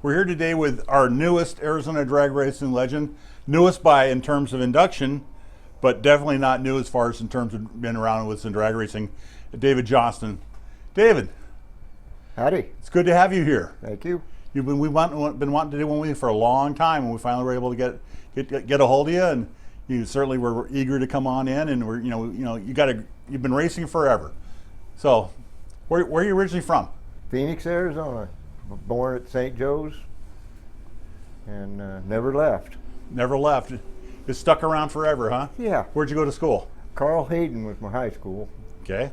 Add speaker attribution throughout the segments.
Speaker 1: We're here today with our newest Arizona drag racing legend. Newest by in terms of induction, but definitely not new as far as in terms of being around with some drag racing. David Johnston. David,
Speaker 2: Howdy.
Speaker 1: it's good to have you here.
Speaker 2: Thank you.
Speaker 1: We've been wanting to do one with you for a long time, and we finally were able to get a hold of you, and you certainly were eager to come on in. And you've been racing forever. So, where are you originally from?
Speaker 2: Phoenix, Arizona. Born at St. Joe's and never left.
Speaker 1: Never left. Just stuck around forever, huh?
Speaker 2: Yeah.
Speaker 1: Where'd you go to school?
Speaker 2: Carl Hayden was my high school.
Speaker 1: Okay.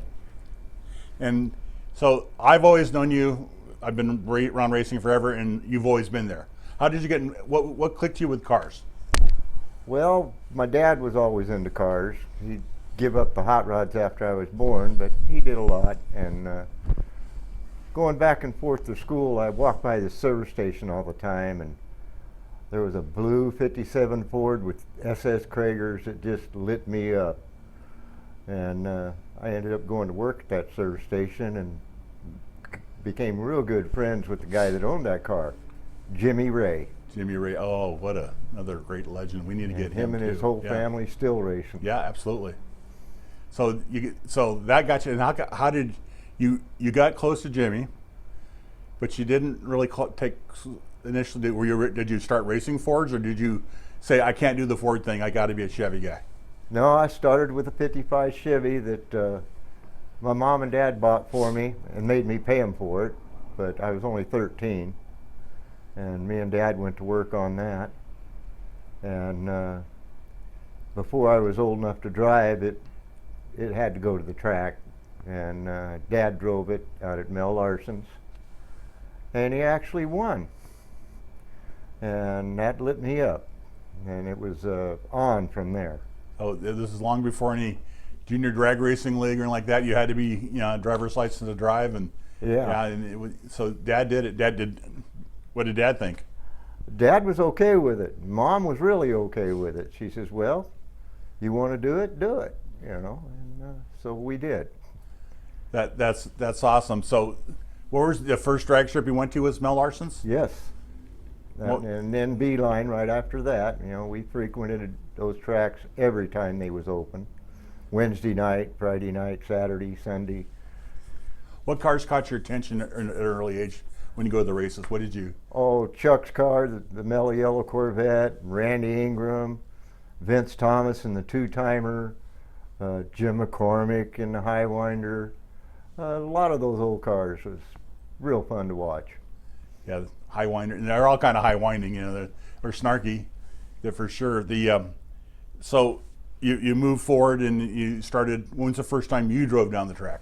Speaker 1: And so I've always known you. I've been around racing forever, and you've always been there. How did you get in? What clicked you with cars?
Speaker 2: Well, my dad was always into cars. He'd give up the hot rods after I was born, but he did a lot. And going back and forth to school, I walked by the service station all the time, and there was a blue 57 Ford with SS Kragers that just lit me up. And I ended up going to work at that service station and became real good friends with the guy that owned that car, Jimmy Ray.
Speaker 1: Jimmy Ray. Oh, what another great legend. We need to get him
Speaker 2: and
Speaker 1: too.
Speaker 2: his whole
Speaker 1: Yeah.
Speaker 2: family still racing.
Speaker 1: Yeah, absolutely. So that got you. And how did you got close to Jimmy, but you didn't really take initially. Did you start racing Fords, or did you say I can't do the Ford thing? I got to be a Chevy guy.
Speaker 2: No, I started with a 55 Chevy that my mom and dad bought for me and made me pay them for it, but I was only 13, and me and dad went to work on that. And before I was old enough to drive it, it had to go to the track, and dad drove it out at Mel Larson's, and he actually won, and that lit me up, and it was on from there.
Speaker 1: Oh, this is long before any junior drag racing league or anything like that. You had to be, driver's license to drive, and
Speaker 2: Yeah.
Speaker 1: and so Dad did it. Dad did. What did Dad think?
Speaker 2: Dad was okay with it. Mom was really okay with it. She says, "Well, you want to do it, and so we did.
Speaker 1: That's awesome. So, what was the first drag strip you went to? Was Mel Larson's?
Speaker 2: Yes. And then Beeline right after that. We frequented those tracks every time they was open. Wednesday night, Friday night, Saturday, Sunday.
Speaker 1: What cars caught your attention at an early age when you go to the races? What did you?
Speaker 2: Oh, Chuck's car, the Mellow Yellow Corvette, Randy Ingram, Vince Thomas in the two-timer, Jim McCormick in the Highwinder. A lot of those old cars was real fun to watch.
Speaker 1: Yeah, high winder, and they're all kind of high winding. They're snarky, they're for sure. So you moved forward and you started. When was the first time you drove down the track?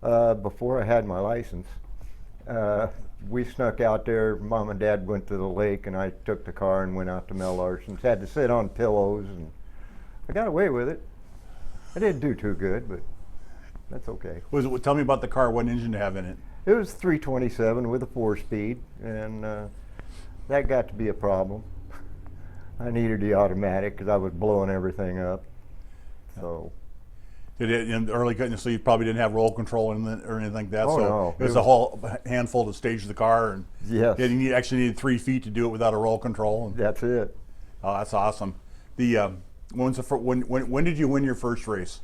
Speaker 2: Before I had my license. We snuck out there. Mom and Dad went to the lake, and I took the car and went out to Mel Larson's. Had to sit on pillows, and I got away with it. I didn't do too good, but that's okay.
Speaker 1: Tell me about the car. What engine to have in it?
Speaker 2: It was 327 with a 4-speed, and that got to be a problem. I needed the automatic because I was blowing everything up. So.
Speaker 1: Did it in the early cut? So you probably didn't have roll control or anything like that.
Speaker 2: Oh,
Speaker 1: so
Speaker 2: no.
Speaker 1: It was a whole handful to stage the car, and
Speaker 2: Yes.
Speaker 1: you actually needed 3 feet to do it without a roll control.
Speaker 2: That's it.
Speaker 1: Oh, that's awesome. When did you win your first race?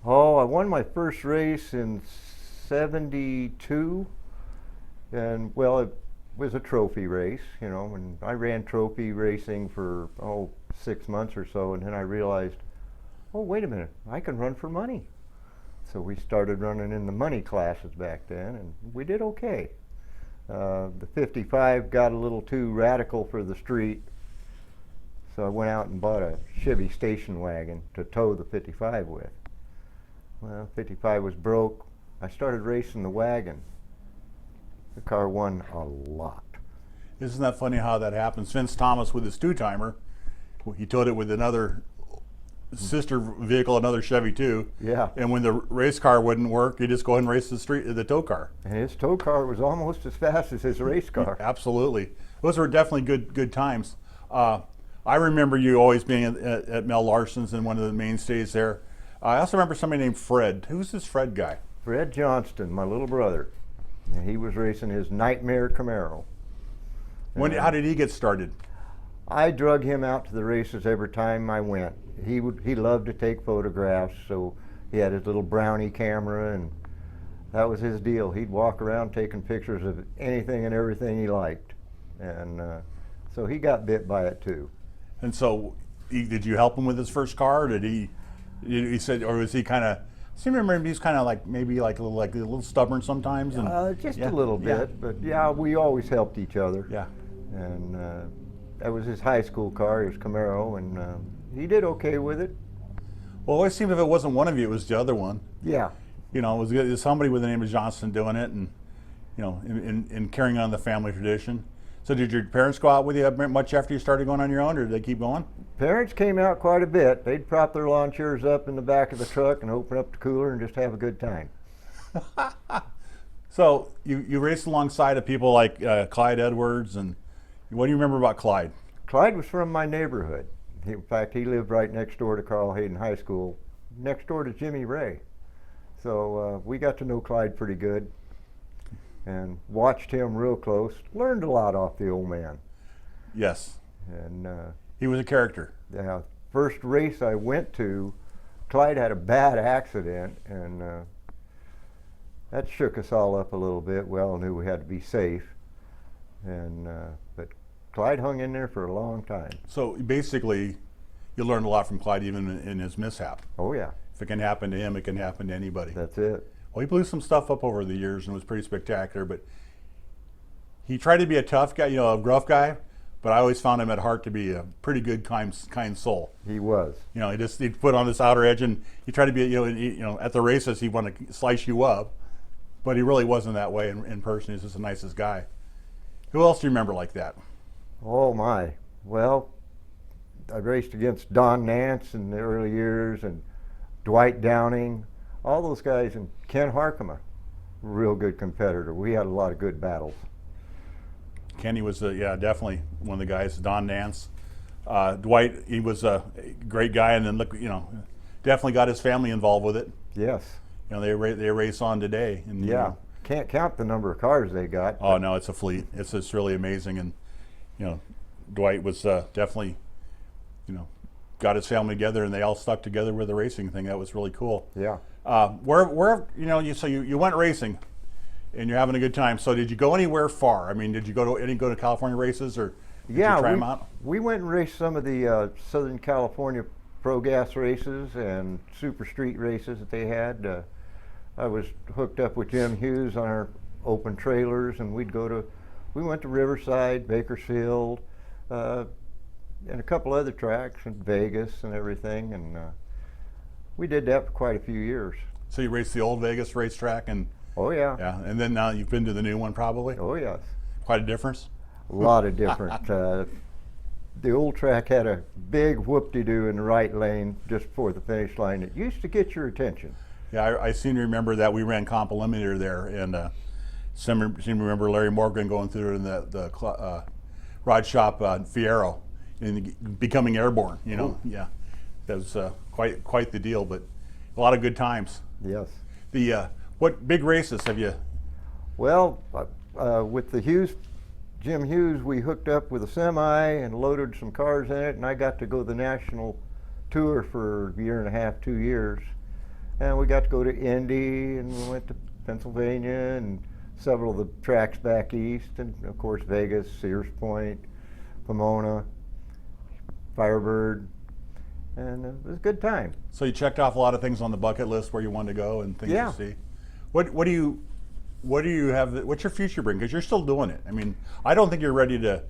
Speaker 2: Oh, I won my first race in '72, and well, it was a trophy race, and I ran trophy racing for 6 months or so, and then I realized, oh, wait a minute, I can run for money. So we started running in the money classes back then, and we did okay. The 55 got a little too radical for the street, so I went out and bought a Chevy station wagon to tow the 55 with. Well, 55 was broke. I started racing the wagon. The car won a lot.
Speaker 1: Isn't that funny how that happens? Vince Thomas with his two-timer, he towed it with another sister vehicle, another Chevy too.
Speaker 2: Yeah.
Speaker 1: And when the race car wouldn't work, you just go ahead and race the tow car.
Speaker 2: And his tow car was almost as fast as his race car.
Speaker 1: Absolutely. Those were definitely good times. I remember you always being at Mel Larson's and one of the mainstays there. I also remember somebody named Fred. Who's this Fred guy?
Speaker 2: Fred Johnston, my little brother. And he was racing his Nightmare Camaro.
Speaker 1: How did he get started?
Speaker 2: I drug him out to the races every time I went. He loved to take photographs, so he had his little brownie camera, and that was his deal. He'd walk around taking pictures of anything and everything he liked, and so he got bit by it too.
Speaker 1: And so, did you help him with his first car, or did he said, or was he kind of? I seem to remember he's kind of like maybe like a little stubborn sometimes, and
Speaker 2: just a little bit, but yeah, we always helped each other.
Speaker 1: Yeah.
Speaker 2: And that was his high school car, his Camaro, and he did okay with it.
Speaker 1: Well, it always seemed if it wasn't one of you, it was the other one.
Speaker 2: Yeah.
Speaker 1: You know, it was somebody with the name of Johnston doing it, and you know, in carrying on the family tradition. So, did your parents go out with you much after you started going on your own, or did they keep going?
Speaker 2: Parents came out quite a bit. They'd prop their lawn chairs up in the back of the truck and open up the cooler and just have a good time.
Speaker 1: So, you raced alongside of people like Clyde Edwards, and what do you remember about Clyde?
Speaker 2: Clyde was from my neighborhood. In fact, he lived right next door to Carl Hayden High School, next door to Jimmy Ray. So we got to know Clyde pretty good and watched him real close. Learned a lot off the old man.
Speaker 1: Yes.
Speaker 2: And
Speaker 1: he was a character.
Speaker 2: the first race I went to, Clyde had a bad accident, and that shook us all up a little bit. We all knew we had to be safe, and but Clyde hung in there for a long time.
Speaker 1: So basically, you learned a lot from Clyde even in his mishap.
Speaker 2: Oh yeah.
Speaker 1: If it can happen to him, it can happen to anybody.
Speaker 2: That's it.
Speaker 1: Well, he blew some stuff up over the years and was pretty spectacular, but he tried to be a tough guy, a rough guy, but I always found him at heart to be a pretty good, kind soul.
Speaker 2: He was.
Speaker 1: He'd put on this outer edge, and he tried to be, at the races, he wanted to slice you up, but he really wasn't that way in person. He's just the nicest guy. Who else do you remember like that?
Speaker 2: Oh my. Well, I raced against Don Nance in the early years, and Dwight Downing, all those guys, and Ken Harkema, real good competitor. We had a lot of good battles.
Speaker 1: Kenny was, definitely one of the guys. Don Nance, Dwight, he was a great guy, and then definitely got his family involved with it.
Speaker 2: Yes.
Speaker 1: They race on today. And,
Speaker 2: yeah. Can't count the number of cars they got.
Speaker 1: Oh no, it's a fleet. It's just really amazing, and Dwight was definitely, got his family together, and they all stuck together with the racing thing. That was really cool.
Speaker 2: Yeah.
Speaker 1: You went racing, and you're having a good time. So did you go anywhere far? I mean, did you go to California races, or did you try them out?
Speaker 2: We went and raced some of the Southern California Pro Gas races and Super Street races that they had. I was hooked up with Jim Hughes on our open trailers, and we went to Riverside, Bakersfield, and a couple other tracks in Vegas and everything, and we did that for quite a few years.
Speaker 1: So you raced the old Vegas racetrack, and
Speaker 2: oh yeah,
Speaker 1: yeah, and then now you've been to the new one probably.
Speaker 2: Oh yes,
Speaker 1: quite a difference.
Speaker 2: A lot of different. The old track had a big whoop-de-doo in the right lane just before the finish line. It used to get your attention.
Speaker 1: Yeah, I seem to remember that we ran comp eliminator there, and seem to remember Larry Morgan going through in the rod shop Fiero and becoming airborne.
Speaker 2: Ooh.
Speaker 1: Yeah, that was quite the deal, but a lot of good times.
Speaker 2: Yes.
Speaker 1: What big races have you?
Speaker 2: Well, with the Jim Hughes, we hooked up with a semi and loaded some cars in it, and I got to go the national tour for a year and a half, 2 years. And we got to go to Indy, and we went to Pennsylvania and several of the tracks back east, and of course Vegas, Sears Point, Pomona, Firebird, and it was a good time.
Speaker 1: So you checked off a lot of things on the bucket list where you wanted to go and things to see. What do you have? What's your future bring? Because you're still doing it. I mean, I don't think you're ready to,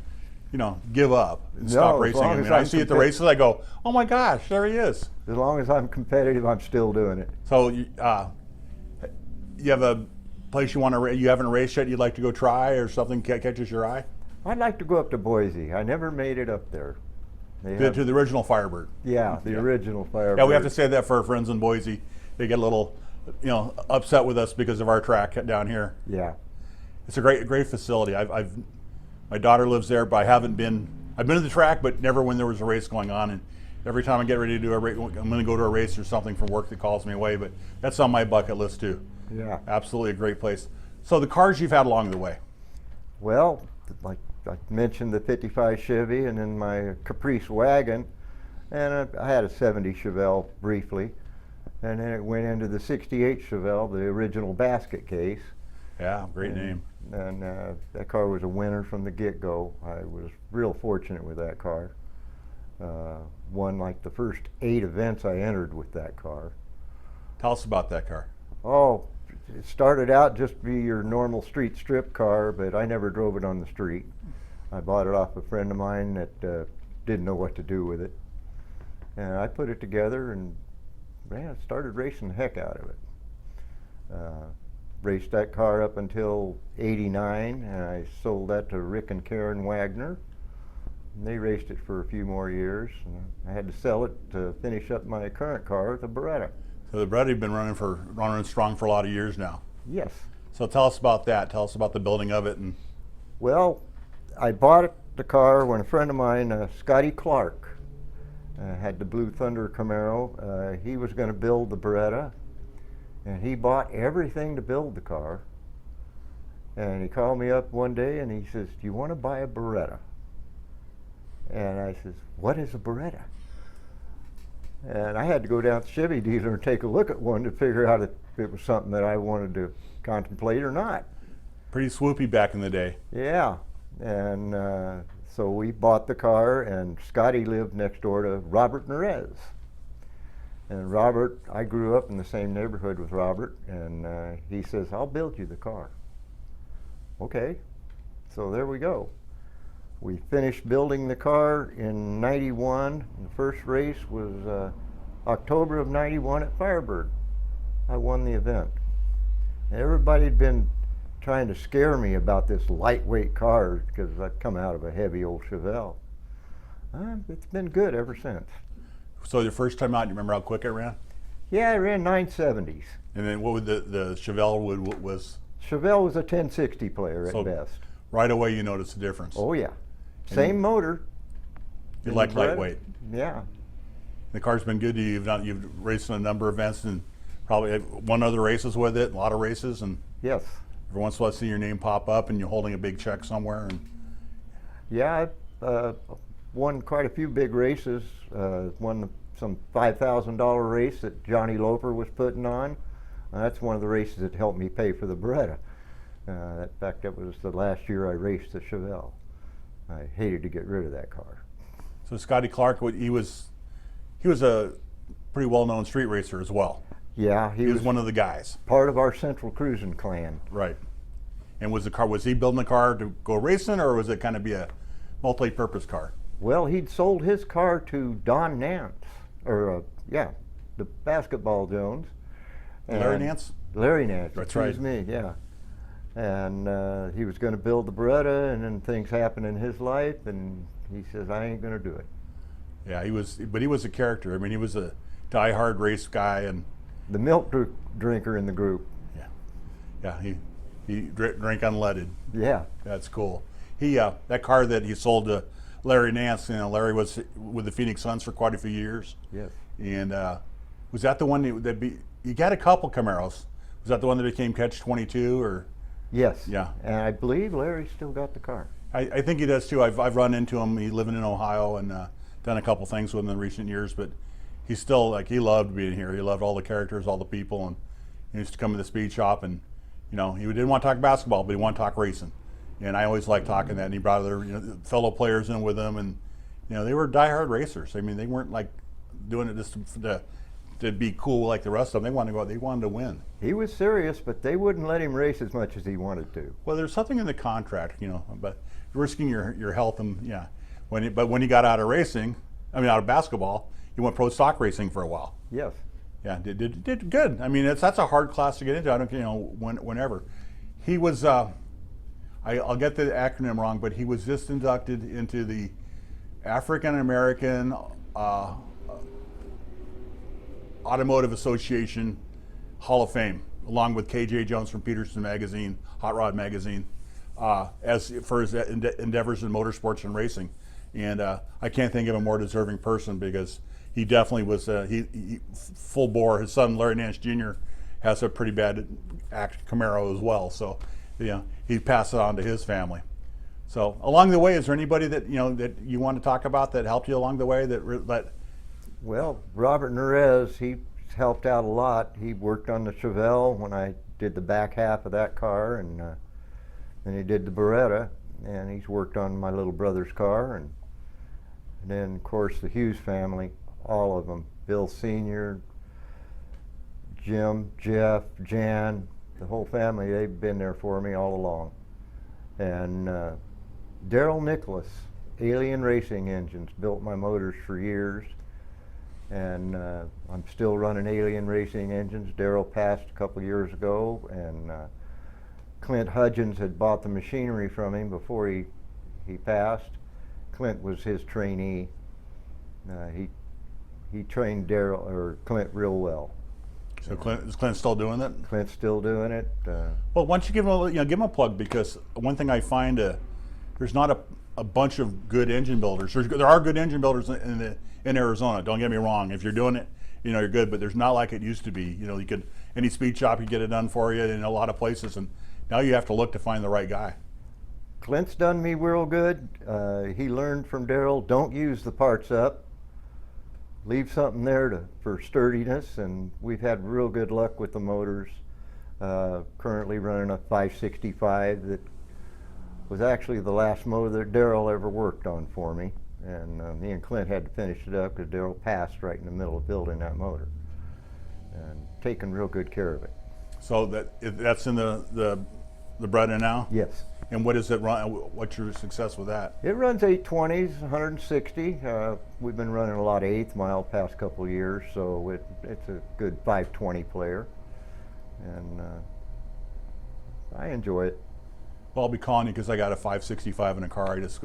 Speaker 1: give up and stop racing. I mean, I see at the races, I go, oh my gosh, there he is.
Speaker 2: As long as I'm competitive, I'm still doing it.
Speaker 1: So you have a place you haven't raced yet, you'd like to go try, or something catches your eye?
Speaker 2: I'd like to go up to Boise. I never made it up there.
Speaker 1: To the original Firebird.
Speaker 2: Yeah, the original Firebird.
Speaker 1: Yeah, we have to say that for our friends in Boise. They get a little, upset with us because of our track down here.
Speaker 2: Yeah. It's
Speaker 1: a great facility. My daughter lives there, but I've been to the track, but never when there was a race going on. And every time I get ready to do a race, I'm going to go to a race or something for work that calls me away. But that's on my bucket list too.
Speaker 2: Yeah.
Speaker 1: Absolutely a great place. So the cars you've had along the way.
Speaker 2: Well, like I mentioned the 55 Chevy and then my Caprice wagon, and I had a 70 Chevelle briefly, and then it went into the 68 Chevelle, the original basket case.
Speaker 1: Yeah, great name.
Speaker 2: And that car was a winner from the get-go. I was real fortunate with that car. Won like the first 8 events I entered with that car.
Speaker 1: Tell us about that car.
Speaker 2: Oh, it started out just to be your normal street strip car, but I never drove it on the street. I bought it off a friend of mine that didn't know what to do with it. And I put it together and started racing the heck out of it. Raced that car up until '89, and I sold that to Rick and Karen Wagner. And they raced it for a few more years, and I had to sell it to finish up my current car, the Beretta.
Speaker 1: So the Beretta you've been running strong for a lot of years now.
Speaker 2: Yes.
Speaker 1: So tell us about that. Tell us about the building of it. And
Speaker 2: Well, I bought the car when a friend of mine, Scotty Clark, had the Blue Thunder Camaro. He was going to build the Beretta, and he bought everything to build the car. And he called me up one day and he says, "Do you want to buy a Beretta?" And I says, "What is a Beretta?" And I had to go down to the Chevy dealer and take a look at one to figure out if it was something that I wanted to contemplate or not.
Speaker 1: pretty swoopy back in the day.
Speaker 2: Yeah, and so we bought the car, and Scotty lived next door to Robert Nerez. And Robert, I grew up in the same neighborhood with Robert, and he says, "I'll build you the car." Okay, so there we go. We finished building the car in '91. The first race was October of '91 at Firebird. I won the event. Everybody had been trying to scare me about this lightweight car because I'd come out of a heavy old Chevelle. It's been good ever since.
Speaker 1: So your first time out, you remember how quick it ran?
Speaker 2: Yeah, I ran 970s.
Speaker 1: And then what would the Chevelle was?
Speaker 2: Chevelle was a 1060 player at best.
Speaker 1: Right away you noticed the difference.
Speaker 2: Oh yeah, same motor.
Speaker 1: You like lightweight.
Speaker 2: Yeah.
Speaker 1: The car's been good to you. You've raced in a number of events and probably won other races with it, a lot of races, and
Speaker 2: Yes.
Speaker 1: every once in a while I see your name pop up and you're holding a big check somewhere. And
Speaker 2: Yeah, I won quite a few big races. Won some $5,000 race that Johnny Loper was putting on. That's one of the races that helped me pay for the Beretta. In fact, that was the last year I raced the Chevelle. I hated to get rid of that car.
Speaker 1: so Scotty Clark, he was a pretty well-known street racer as well.
Speaker 2: Yeah,
Speaker 1: He was one of the guys.
Speaker 2: part of our Central Cruising clan.
Speaker 1: Right. And was he building the car to go racing, or was it kind of be a multi-purpose car?
Speaker 2: Well, he'd sold his car to Don Nance, or the basketball Jones.
Speaker 1: Larry
Speaker 2: And-
Speaker 1: Nance?
Speaker 2: Larry Nance,
Speaker 1: That's
Speaker 2: excuse
Speaker 1: right.
Speaker 2: me, yeah. And he was going to build the Beretta, and then things happened in his life, and he says, "I ain't going to do it."
Speaker 1: Yeah, he was a character. I mean, he was a die-hard race guy, and
Speaker 2: The milk drinker in the group.
Speaker 1: he drank unleaded.
Speaker 2: Yeah.
Speaker 1: That's cool. That car that he sold to Larry Nance, Larry was with the Phoenix Suns for quite a few years.
Speaker 2: Yes.
Speaker 1: And was that the one you got a couple Camaros? Was that the one that became Catch 22 or?
Speaker 2: Yes.
Speaker 1: Yeah.
Speaker 2: And I believe Larry still got the car.
Speaker 1: I think he does too. I've run into him. He's living in Ohio and done a couple things with him in recent years, but he's still he loved being here. He loved all the characters, all the people, and he used to come to the speed shop and he didn't want to talk basketball, but he wanted to talk racing. And I always liked talking that. And he brought other fellow players in with him, and they were diehard racers. I mean, they weren't like doing it just to be cool like the rest of them. They wanted to go out. They wanted to win.
Speaker 2: He was serious, but they wouldn't let him race as much as he wanted to.
Speaker 1: Well, there's something in the contract, but risking your health and But when he got out of racing, out of basketball, he went pro stock racing for a while.
Speaker 2: Yes.
Speaker 1: Yeah, did good. I mean, that's a hard class to get into. I don't, whenever he was. I'll get the acronym wrong, but he was just inducted into the African American Automotive Association Hall of Fame, along with KJ Jones from Peterson Magazine, Hot Rod Magazine, as for his endeavors in motorsports and racing. And I can't think of a more deserving person because he definitely was he full bore. His son Larry Nance Jr. has a pretty bad Camaro as well, so he passed it on to his family. So along the way, is there anybody that that you want to talk about that helped you along the way? That
Speaker 2: Well, Robert Nerez, he helped out a lot. He worked on the Chevelle when I did the back half of that car, and then he did the Beretta, and he's worked on my little brother's car, and then of course the Hughes family, all of them, Bill Sr., Jim, Jeff, Jan, the whole family, they've been there for me all along. And Daryl Nicholas, Alien Racing Engines, built my motors for years, and I'm still running Alien Racing Engines. Daryl passed a couple years ago, and Clint Hudgens had bought the machinery from him before he passed. Clint was his trainee. He trained Clint real well.
Speaker 1: So is Clint still doing it?
Speaker 2: Clint's still doing it.
Speaker 1: Well, why don't you give him a plug, because one thing I find there's not a bunch of good engine builders. There are good engine builders in Arizona. Don't get me wrong. If you're doing it, you're good. But there's not like it used to be. You could any speed shop, you get it done for you in a lot of places, and now you have to look to find the right guy.
Speaker 2: Clint's done me real good. He learned from Daryl, don't use the parts up. Leave something there for sturdiness, and we've had real good luck with the motors. Currently running a 565 that was actually the last motor that Daryl ever worked on for me. And me and Clint had to finish it up because Daryl passed right in the middle of building that motor. And taking real good care of it. So
Speaker 1: that's in the Beretta now?
Speaker 2: Yes.
Speaker 1: And what does it run? What's your success with that?
Speaker 2: It runs 820s, 160. We've been running a lot of 8th mile past couple of years, so it's a good 520 player. And I enjoy it.
Speaker 1: Well, I'll be calling you because I got a 565 in a car I just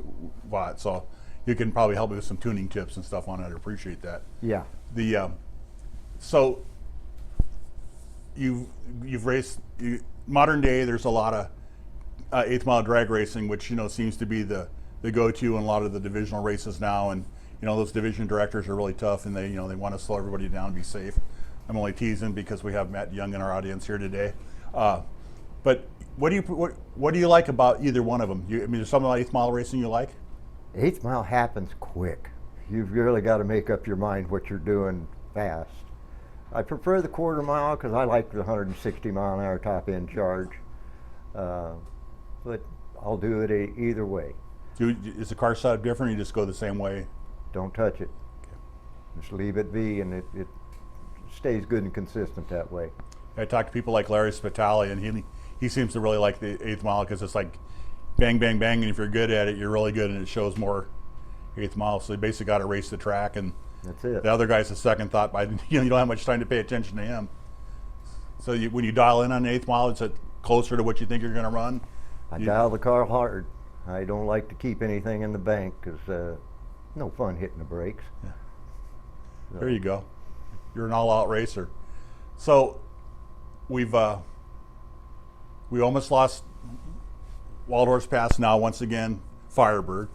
Speaker 1: bought, so you can probably help me with some tuning tips and stuff on it. I appreciate that.
Speaker 2: Yeah.
Speaker 1: So you've raced modern day. There's a lot of 8th mile drag racing, which seems to be the go-to in a lot of the divisional races now. And those division directors are really tough, and they want to slow everybody down and be safe. I'm only teasing because we have Matt Young in our audience here today. But what do you like about either one of them? There's something about 8th mile racing you like?
Speaker 2: 8th mile happens quick. You've really got to make up your mind what you're doing fast. I prefer the quarter mile because I like the 160 mile an hour top end charge. But I'll do it either way.
Speaker 1: Is the car set up different, or you just go the same way?
Speaker 2: Don't touch it.
Speaker 1: Okay.
Speaker 2: Just leave it be, and it stays good and consistent that way.
Speaker 1: I talk to people like Larry Spitali, and he seems to really like the 8th mile because it's like bang, bang, bang, and if you're good at it, you're really good, and it shows more 8th mile. So you basically got to race the track, and
Speaker 2: that's it.
Speaker 1: The other guy's a second thought. You don't have much time to pay attention to him. So when you dial in on 8th mile, it's closer to what you think you're going to run.
Speaker 2: I dial the car hard. I don't like to keep anything in the bank because no fun hitting the brakes.
Speaker 1: Yeah. So. There you go. You're an all-out racer. So we almost lost Wild Horse Pass now once again, Firebird,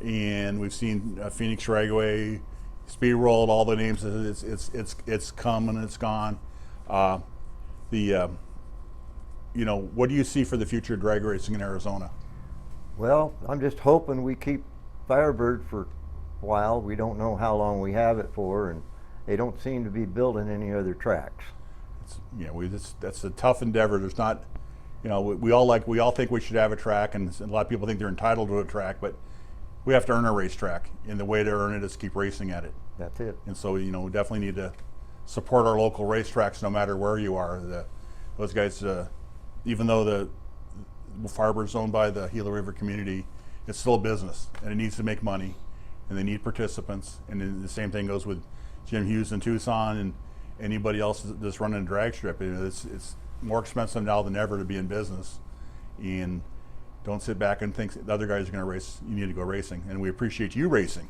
Speaker 1: and we've seen Phoenix Dragway, Speed World, all the names. It's come and it's gone. What do you see for the future of drag racing in Arizona?
Speaker 2: Well, I'm just hoping we keep Firebird for a while. We don't know how long we have it for, and they don't seem to be building any other tracks.
Speaker 1: That's a tough endeavor. There's not, we all think we should have a track, and a lot of people think they're entitled to a track, but we have to earn a racetrack, and the way to earn it is keep racing at it.
Speaker 2: That's it.
Speaker 1: And so, we definitely need to support our local racetracks no matter where you are. Those guys, even though the Firebird's owned by the Gila River community, it's still a business, and it needs to make money, and they need participants. And then the same thing goes with Jim Hughes in Tucson and anybody else that's running a drag strip. It's more expensive now than ever to be in business. And don't sit back and think the other guys are going to race. You need to go racing, and we appreciate you racing.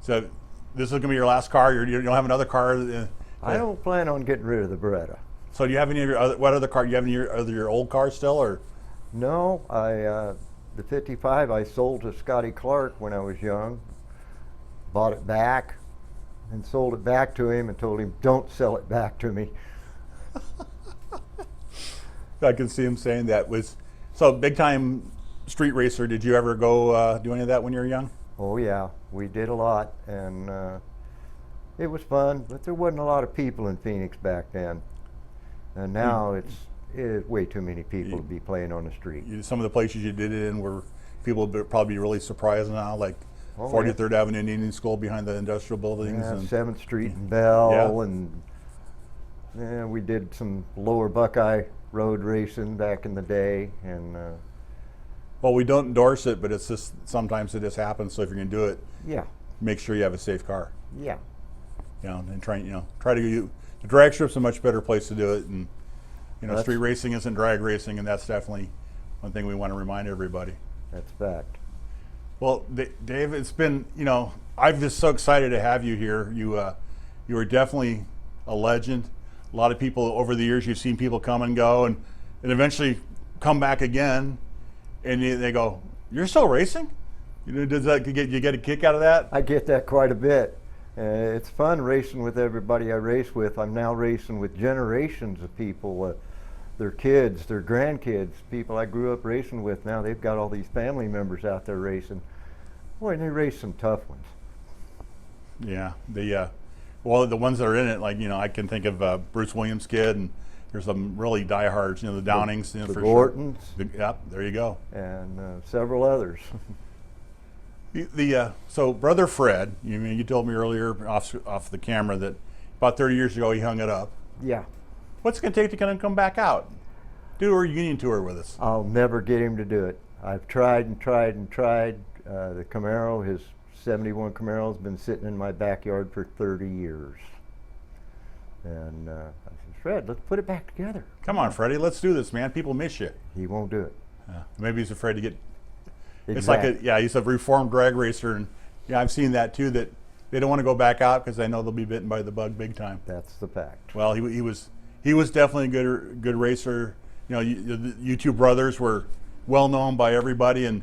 Speaker 1: So this is going to be your last car. You don't have another car.
Speaker 2: I don't plan on getting rid of the Beretta.
Speaker 1: So do you have any of your what other car? Do you have any of your old cars still, or?
Speaker 2: No, the 55 I sold to Scotty Clark when I was young. Bought it back, and sold it back to him, and told him, "Don't sell it back to me."
Speaker 1: I can see him saying that. So big time street racer. Did you ever go do any of that when you were young?
Speaker 2: Oh yeah, we did a lot, and it was fun, but there wasn't a lot of people in Phoenix back then. And now it's way too many people to be playing on the street.
Speaker 1: Some of the places you did it in were people would probably be really surprised now, like 43rd
Speaker 2: yeah.
Speaker 1: Avenue Indian School behind the industrial buildings.
Speaker 2: Yeah,
Speaker 1: And
Speaker 2: 7th Street and Bell,
Speaker 1: Yeah.
Speaker 2: and we did some lower Buckeye Road racing back in the day, and
Speaker 1: well, we don't endorse it, but it's just sometimes it just happens. So if you're going to do it,
Speaker 2: yeah,
Speaker 1: make sure you have a safe car.
Speaker 2: yeah.
Speaker 1: And try to the drag strip's a much better place to do it. And street racing isn't drag racing, and that's definitely one thing we want to remind everybody.
Speaker 2: That's fact.
Speaker 1: Well, Dave, it's been, I'm just so excited to have you here. You are definitely a legend. A lot of people over the years, you've seen people come and go, and eventually come back again, and they go, "You're still racing?" Does that you get a kick out of that?
Speaker 2: I get that quite a bit. It's fun racing with everybody I race with. I'm now racing with generations of people, their kids, their grandkids, people I grew up racing with. Now they've got all these family members out there racing. Boy, and they race some tough ones.
Speaker 1: Yeah, the ones that are in it, like I can think of Bruce Williams' kid, and there's some really diehards, the Downings,
Speaker 2: the
Speaker 1: for
Speaker 2: Gortons,
Speaker 1: sure. Yep, there you go.
Speaker 2: and several others.
Speaker 1: So brother Fred, you told me earlier off the camera that about 30 years ago he hung it up.
Speaker 2: Yeah.
Speaker 1: What's it going to take to kind of come back out? Do a reunion tour with us.
Speaker 2: I'll never get him to do it. I've tried and tried and tried. The Camaro, his 71 Camaro, has been sitting in my backyard for 30 years. And I said, Fred, let's put it back together.
Speaker 1: Come on, Freddie, let's do this, man. People miss you.
Speaker 2: He won't do it.
Speaker 1: Maybe he's afraid to get.
Speaker 2: Exactly.
Speaker 1: It's like he's a reformed drag racer, and I've seen that too. That they don't want to go back out because they know they'll be bitten by the bug big time.
Speaker 2: That's the fact.
Speaker 1: Well, he was definitely a good racer. You two brothers were well known by everybody, and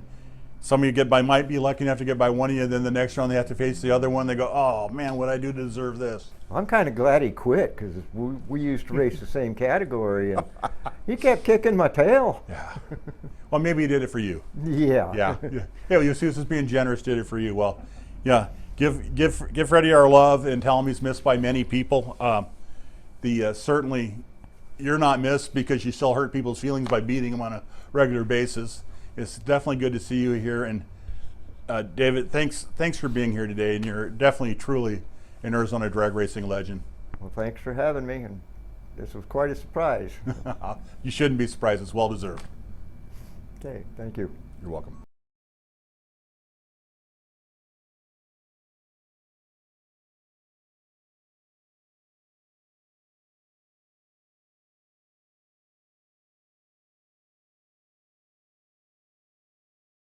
Speaker 1: some of you might be lucky enough to get by one of you. Then the next round they have to face the other one. They go, "Oh man, what I do to deserve this?"
Speaker 2: I'm kind of glad he quit, because we used to race the same category, and he kept kicking my tail.
Speaker 1: Yeah. Well, maybe he did it for you.
Speaker 2: Yeah.
Speaker 1: Yeah. Yeah. Well, you see, this is being generous. Did it for you. Well, yeah. Give Freddie our love and tell him he's missed by many people. Certainly, you're not missed because you still hurt people's feelings by beating them on a regular basis. It's definitely good to see you here. And David, thanks for being here today. And you're definitely, truly an Arizona drag racing legend.
Speaker 2: Well, thanks for having me, and this was quite a surprise.
Speaker 1: You shouldn't be surprised. It's well deserved.
Speaker 2: Okay, thank you.
Speaker 1: You're welcome.